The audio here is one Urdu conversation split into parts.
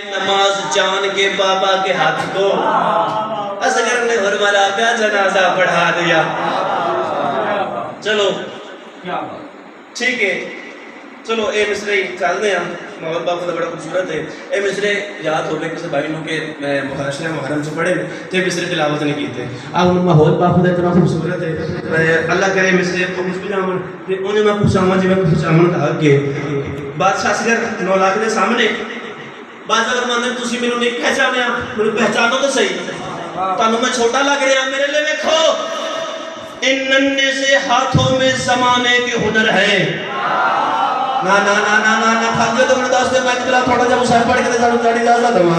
نماز جان کے بابا کے ہاتھ کو اصغر نے حرملہ کا جنازہ پڑھا دیا. چلو ٹھیک ہے, چلو اے مصرے چل دیں ہم, ماحول باپ بڑا خوبصورت ہے. اے مصرے یاد ہو گئے کسی بھائی نو کہ محاشرہ محرم سے پڑھے تو مصرے تلاوت نہیں کیتے. اب ماحول باپ اتنا خوبصورت ہے, اللہ کرے مصرے پہنچ بھی جاؤں انہیں میں پوچھاؤں جی میں پوچھاؤں کہا کہ بادشاہ اصغر 9 لاکھ کے سامنے بادشاہ فرماندے تسی مینوں نہیں پہچانیا, مینوں پہچانو تو صحیح, تانوں میں چھوٹا لگ رہا, میرے لیے دیکھو ان ننھے سے ہاتھوں میں زمانے کے ہنر ہے. نا نا نا نا نا نا تھک گئے تو میرے دوست میں بلا تھوڑا جا مصاحب پڑھ کے جاڑو جاڑی جا دوں.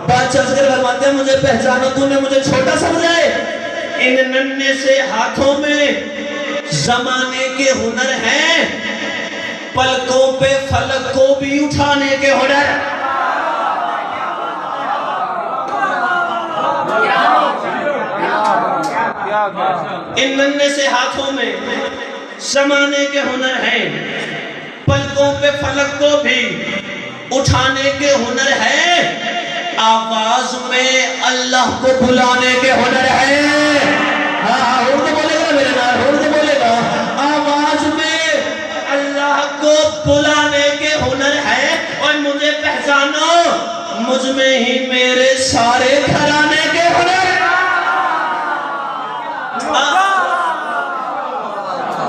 بادشاہ اصغر فرماتے ہیں مجھے پہچانو, تو نے مجھے چھوٹا سمجھا ہے. ان ننھے سے ہاتھوں میں زمانے کے ہنر ہیں, پلکوں پہ فلک کو بھی اٹھانے کے ہنر. ان ننھے سے ہاتھوں میں زمانے کے ہنر ہیں, پلکوں پہ فلک کو بھی اٹھانے کے ہنر ہے, آواز میں اللہ کو بلانے کے ہنر ہے. ہاں اردو بولے گا میرے نال, اردو بولے گا. آواز میں اللہ کو بلانے کے ہنر ہے, اور مجھے پہچانو مجھ میں ہی میرے سارے گھرانے کے ہنر.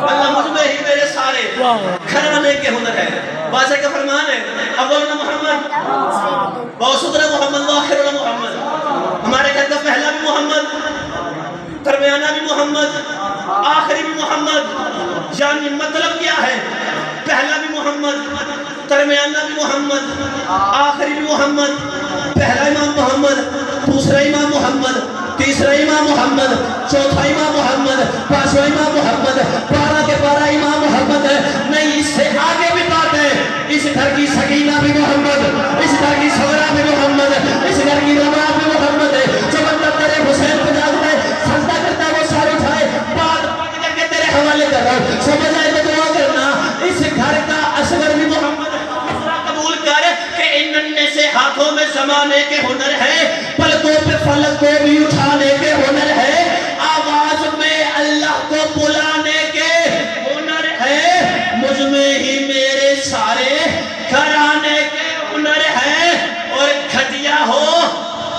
اللہ مجھ میں ہی میرے سارے گھرانے کے ہنر ہے. بادشاہ کا فرمان ہے اولنا محمد وسطنا محمد وآخرنا محمد. ہمارے گھر کا پہلا بھی محمد, درمیانہ بھی محمد, آخری بھی محمد. یعنی مطلب کیا ہے, پہلا بھی محمد, درمیانہ بھی محمد, آخری بھی محمد. پہلا امام محمد, دوسرا امام محمد, تیسرا امام محمد, چوتھا امام محمد, پانچواں امام محمد, 12 کے 12 امام محمد ہے. نہیں اس سے آگے بھی بات ہے, اس گھر کی سکینہ بھی محمد, اس گھر کی سغرا بھی محمد, اس گھر کی رما بھی محمد ہے. جو بندہ تیرے حسین پہ جاتا ہے سجدہ کرتا ہے وہ سارے اٹھائے بات پاک کر کے تیرے حوالے کر رہا ہوں, سمجھ آئے تو دعا کرنا. اس گھر کا اصغر بھی محمد ہے. قبول کر کہ ان ننھے سے ہاتھوں میں زمانے کے ہنر ہے, پلکوں پہ فلک کو بھی اٹھانے کے ہنر ہے, آواز میں اللہ کو بلانے کے ہنر ہے, مجھ میں ہی میرے سارے گھرانے کے ہنر ہے. اور گھٹیا ہو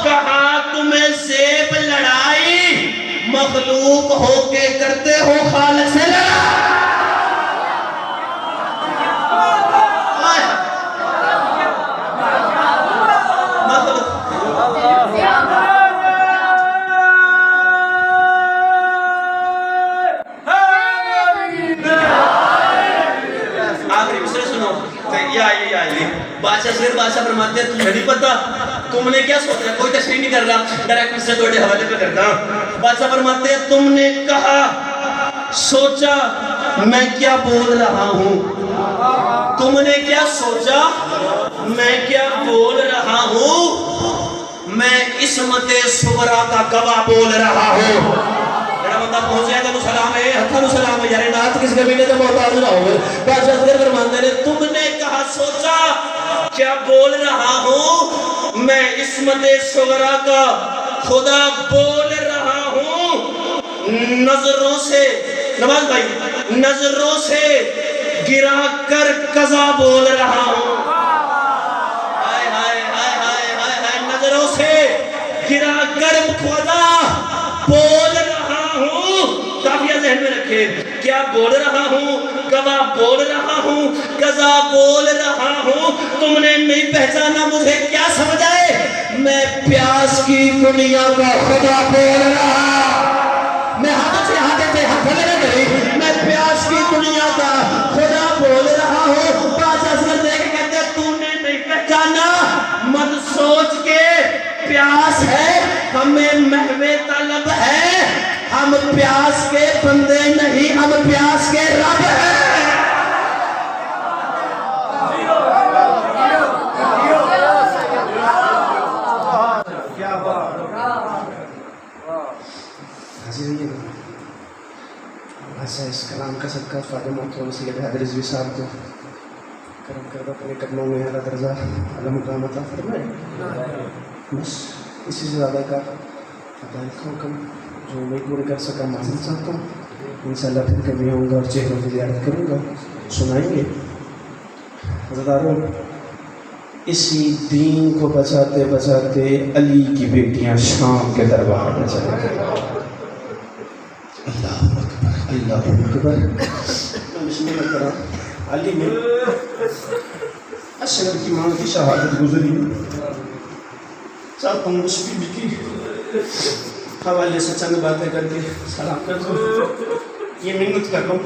کہاں تمہیں زیب لڑائی, مخلوق ہو کے کرتے ہو خالق سے لڑائی. بادشاہ اصغر بادشاہ فرماتے ہیں تمہیں نہیں پتا, تم نے کیا سوچا, کوئی تشریح نہیں کر رہا, ڈائریکٹ اس سے توڑے حوالے پہ کرتا. بادشاہ فرماتے ہیں تم نے کہا سوچا میں کیا بول رہا ہوں, تم نے کیا سوچا میں کیا بول رہا ہوں, میں عصمت صغرا کا گواہ بول رہا ہوں. جڑا بندہ پہنچ جائے تو سلام ہے, ہتھا سلام ہے, یار نات کس قبیلے سے محتاج نہ ہوئے. بادشاہ اصغر فرماتے ہیں تم نے کہا سوچا کیا بول رہا ہوں, میں عصمت صغرا کا خدا بول رہا ہوں. نظروں سے نواز بھائی, نظروں سے گرا کر قضا بول رہا ہوں. ہائے ہائے ہائے ہائے ہائے ہائے, نظروں سے گرا کر قضا بول رہا ہوں. کافیہ ذہن میں رکھے, کیا بول رہا ہوں, گواہ بول رہا ہوں, قضا بول رہا ہوں. تم نے نہیں پہچانا مجھے کیا سمجھائے, میں پیاس کی دنیا کا خدا بول رہا. میں ہاتھوں سے ہاتھ بھلے نہ گئی, میں پیاس کی دنیا کا خدا بول رہا ہوں. بادشاہ اصغر دیکھ کے کہتے ہیں تو نے نہیں پہچانا, مت سوچ کے پیاس ہے, ہمیں محو طلب ہے, ہم پیاس کے بندے نہیں, ہم پیاس کے رب ہیں. اس کلام کا صدقہ فاطمہ موت سید حیدر رضوی صاحب کو کرم کر اپنے قدموں میں اعلیٰ درجہ اعلیٰ مقام عطا فرمائے. بس اسی سے زیادہ کا عطا کم جو میں پورے کر سکا معذرت چاہتا ہوں. انشاءاللہ پھر کبھی آؤں گا اور چہروں کی زیارت کروں گا, سنائیں گے. عزیزانو, اسی دین کو بچاتے بچاتے علی کی بیٹیاں شام کے دربار میں چلے گئیں. اللہ اکبر, اللہ اکبر. بسم اللہ کرام. علی میں اصغر کی ماں کی شہادت گزری. چاہتا ہوں اس بی بی کی حوالے سے چند باتیں کر کے سلام کر دوں. یہ منت کر رہا ہوں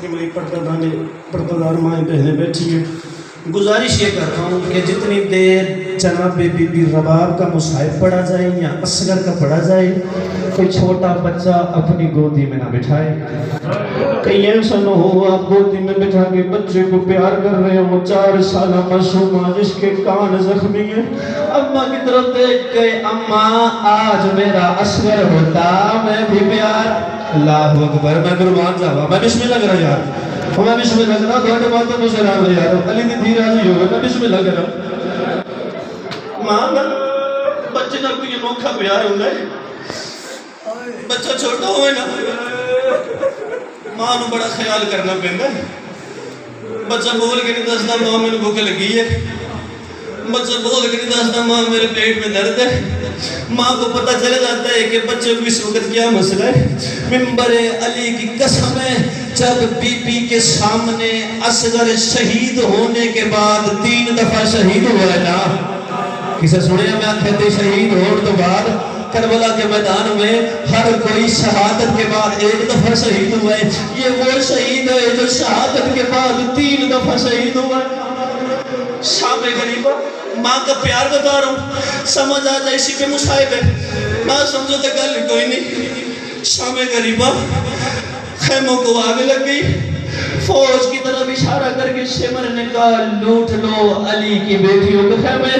کہ میری پردہ دار مائیں بہنیں بیٹھی ہیں. گزارش یہ کر رہا ہوں کہ جتنی دیر جناب بی بی رباب کا مصحف پڑھا جائے یا اصغر کا پڑھا جائے, کوئی چھوٹا بچہ اپنی گودی میں نہ بٹھائے. کہیں ایسا نہ ہو آپ گودی میں بٹھا کے بچے کو پیار کر رہے ہوں, 4 سالہ معصومہ جس کے کان زخمی ہیں, اماں کی طرف دیکھ کے اماں آج میرا اصغر ہوتا میں بھی پیار. اللہ اکبر. میں قربان جاوا, میں بسم اللہ کر رہا یار, میں بسم اللہ کر رہا. دوڑے باتوں میں سلام ہے یار, علی دی دھی راضی ہوگا. میں بسم اللہ کر رہا. ماں بچے نہ کوئی انوکھا پیار ہوگا, بچہ چھوٹا ہوئے نا ماں نو بڑا خیال کرنا پہنگا. بچہ بول کے نہیں دستا ماں میں بھوک لگی ہے, بچہ بول کے نہیں دستا ماں میرے پیٹ میں درد ہے. ماں کو پتہ چلے جاتا ہے کہ بچے کو اس وقت کیا مسئلہ ہے. منبر علی کی قسم ہے, جب بی بی کے سامنے اصغر شہید ہونے کے بعد 3 دفعہ شہید ہوا ہے نا. کسے سنے میں کہتے شہید ہونے تو بعد کربلا کے میدان میں ہر کوئی شہادت کے بعد 1 دفعہ شہید ہوا ہے. یہ وہ شہید ہے جو شہادت کے بعد 3 دفعہ شہید ہوا ہے. شام غریبہ, ماں کا پیار بتا رہا ہوں, سمجھ آ جائے اسی پہ مصائب ہے. ماں سمجھو تو گل کوئی نہیں. شام غریبہ, خیموں کو آگ لگ گئی. فوج کی طرف اشارہ کر کے شمر نے کہا لوٹ لو علی کی بیٹیوں کے خیمے.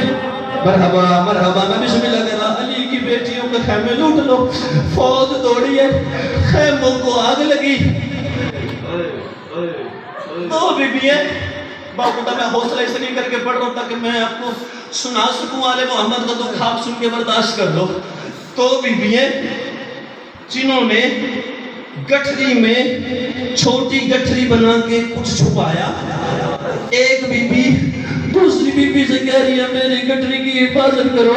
مرحبا مرحبا. میں بسم اللہ کر رہا, علی کی بیٹیوں کے خیمے لوٹ لو. فوج دوڑی ہے, خیموں کو آگ لگی. 2 بیویاں. باقی میں حوصلہ اس لیے کر کے پڑھ رہا ہوں تاکہ میں آپ کو سنا سکوں آل محمد کا دکھ آپ سن کے برداشت کر لو. 2 بیویاں جنہوں نے گٹھری میں چھوٹی گٹھری بنا کے کچھ چھپایا. ایک بی بی دوسری بی بی سے کہہ رہی ہے میری گٹھری کی حفاظت کرو.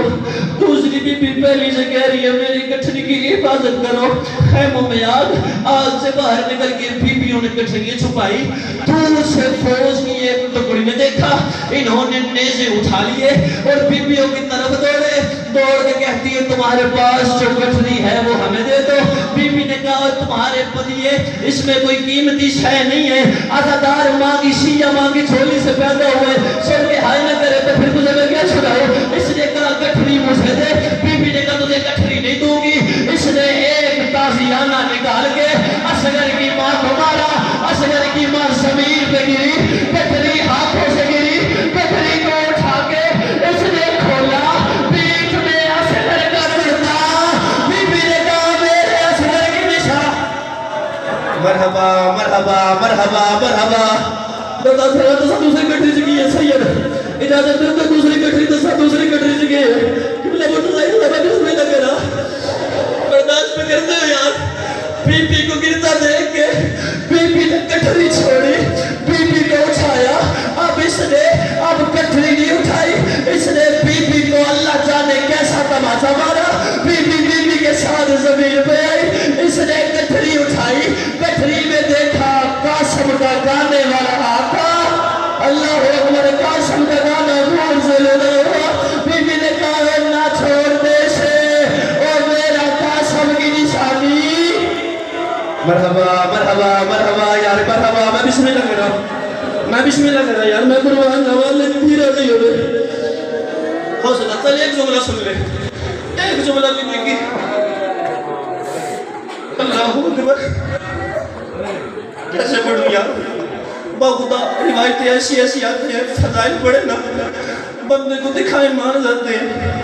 دوسری بی بی پہلی سے کہہ رہی ہے میری گٹھری کی حفاظت کرو. خیموں میں آگ سے باہر نکل کے بیویوں نے گٹھریاں چھپائی. دور سے فوج کی ایک ٹکڑی نے دیکھا, انہوں نے نیزے اٹھا لیے اور بیویوں کی طرف دوڑے. دوڑ کے کہتی ہے تمہارے پاس جو گٹھری ہے وہ ہمیں دے دو. بیوی نے کہا تمہارے پلیے اس میں کوئی قیمتی شے نہیں ہے, عزادار ماں کی شیعہ ماں کی جھولی سے پیدا ہوئے, شر کے ہائے نہ کرے تو پھر تجھے میں کیا چھڑاؤ. اس نے کہا گٹھری مجھے دے. بیوی نے کہا تجھے گٹھری نہیں دوں گی. اس نے ایک تازیانہ نکال کے اصغر کی ماں کو مارا. اصغر کی ماں زمین پہ گری, گٹھری ہاتھوں سے گری. گٹھری کو اٹھا کے اس نے کھولا, پیٹھ میں اصغر کا مردہ. بیوی نے کہا میرے اصغر کی نشاں. مرحبا مرحبا مرحبا مرحبا. بتا تھا تو سب دوسری گٹھری سے کی ہے سید, اجازت دے تو دوسری گٹھری تو سب دوسری گٹھری سے کی ہے. کیوں لے وہ تو صحیح لگا بسم اللہ کرا. برداشت میں کرتے ہو یار. بی بی کو گرتا دیکھ کے بی بی نے گٹھری چھوڑی, بی بی کو اٹھایا. اب اس نے گٹھری نہیں اٹھائی, اس نے بی بی کو اللہ جانے کیسا تماشا مارا. بی بی کے ساتھ زمین پہ آئی. اس نے گٹھری اٹھائی, گٹھری میں دیکھا قاسم کا گانے والا آقا. اللہ اکبر. قاسم کا گانا دور سے لگا ہوا. بی بی نے کہا نہ چھوڑ دے سے اور میرا قاسم کی نشانی. مرحبا مرحبا مرحبا یار مرحبا. میں بسم اللہ کر رہا, میں بسم اللہ کر رہا یار. میں قربان جاوا لیکن دھیرا نہیں ہو رہے. حوصلہ چل ایک جملہ سن لے, ایک جملہ لکھ کی. اللہ اکبر. کیسے پڑھوں یار. باخدا روایتیں ایسی آتی ہیں, فضائل پڑھے نا بندے کو دکھائے مان جاتے ہیں.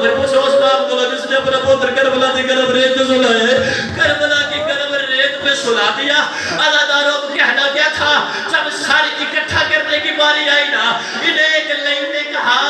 پھر پوچھو اس باپ کو جس نے اپنا پوتر کربلا کی گرم ریت پہ سلائے، کربلا کی گرم ریت پہ سلا دیا. عزاداروں کو کہنا کیا تھا جب ساری اکٹھا کرنے کی باری آئی نا، انہیں ایک لئی نے کہا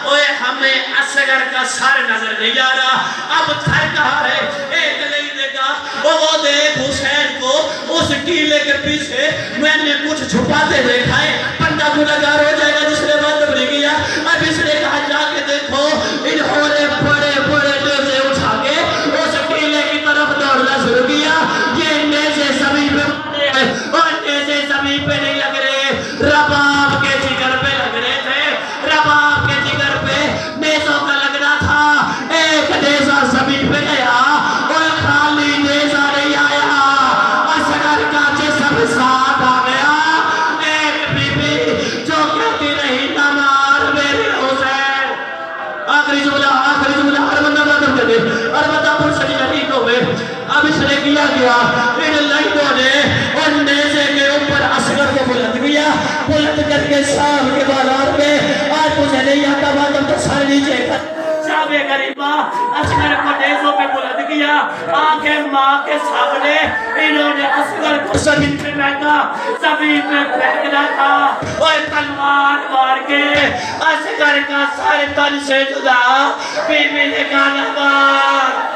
اوے ہمیں اصغر کا سر نظر نہیں آ رہا، اب تھر کہاں ہے؟ ایک لئی نے کہا وہ دیکھ حسین کو اس ٹیلے کے پیچھے میں نے کچھ چھپاتے دیکھا ہے، بندہ گنہگار ہو جائے گا جس نے بات نہیں کیا. اب اس نے کہا جا کے دیکھو، انہوں نے بڑے بڑے نیزے اٹھا کے اس ٹیلے کی طرف دوڑنا شروع کیا. یہ نیزے زمین پہ مارے ہیں اور نیزے زمین پہ نہیں لگ رہے، رباب کے جگر پہ لگ رہے تھے. رباب کے جگر پہ نیزوں کا لگنا تھا. ایک نیزہ زمین پہ گیا اور خالی نیزہ نہیں آیا، اصغر کا جسم ساتھ آ گیا. ایک بی بی جو کہتی رہی نہ مار میرے حسین. آخری جملہ ہر بندہ ماتم کر دے، ہر بندہ پرسنی یقین ہوئے. اب اس نے کیا گیا، ان لائنوں نے ان نیزے کے اوپر اصغر کو بلند کیا، بلند کر کے شام کے بازار میں. آج مجھے نہیں آتا ماتم تو سر نیچے کر شام غریبہ اصغر کو نیزوں پہ بلند کیا. آنکھیں ماں کے سامنے انہوں نے اصغر کو زمین پہ پھینکا، زمین پہ پھینکنا تھا اور تلوار مار کے اصغر کا سر تن سے جدا. بی بی نے کہا نہ مار.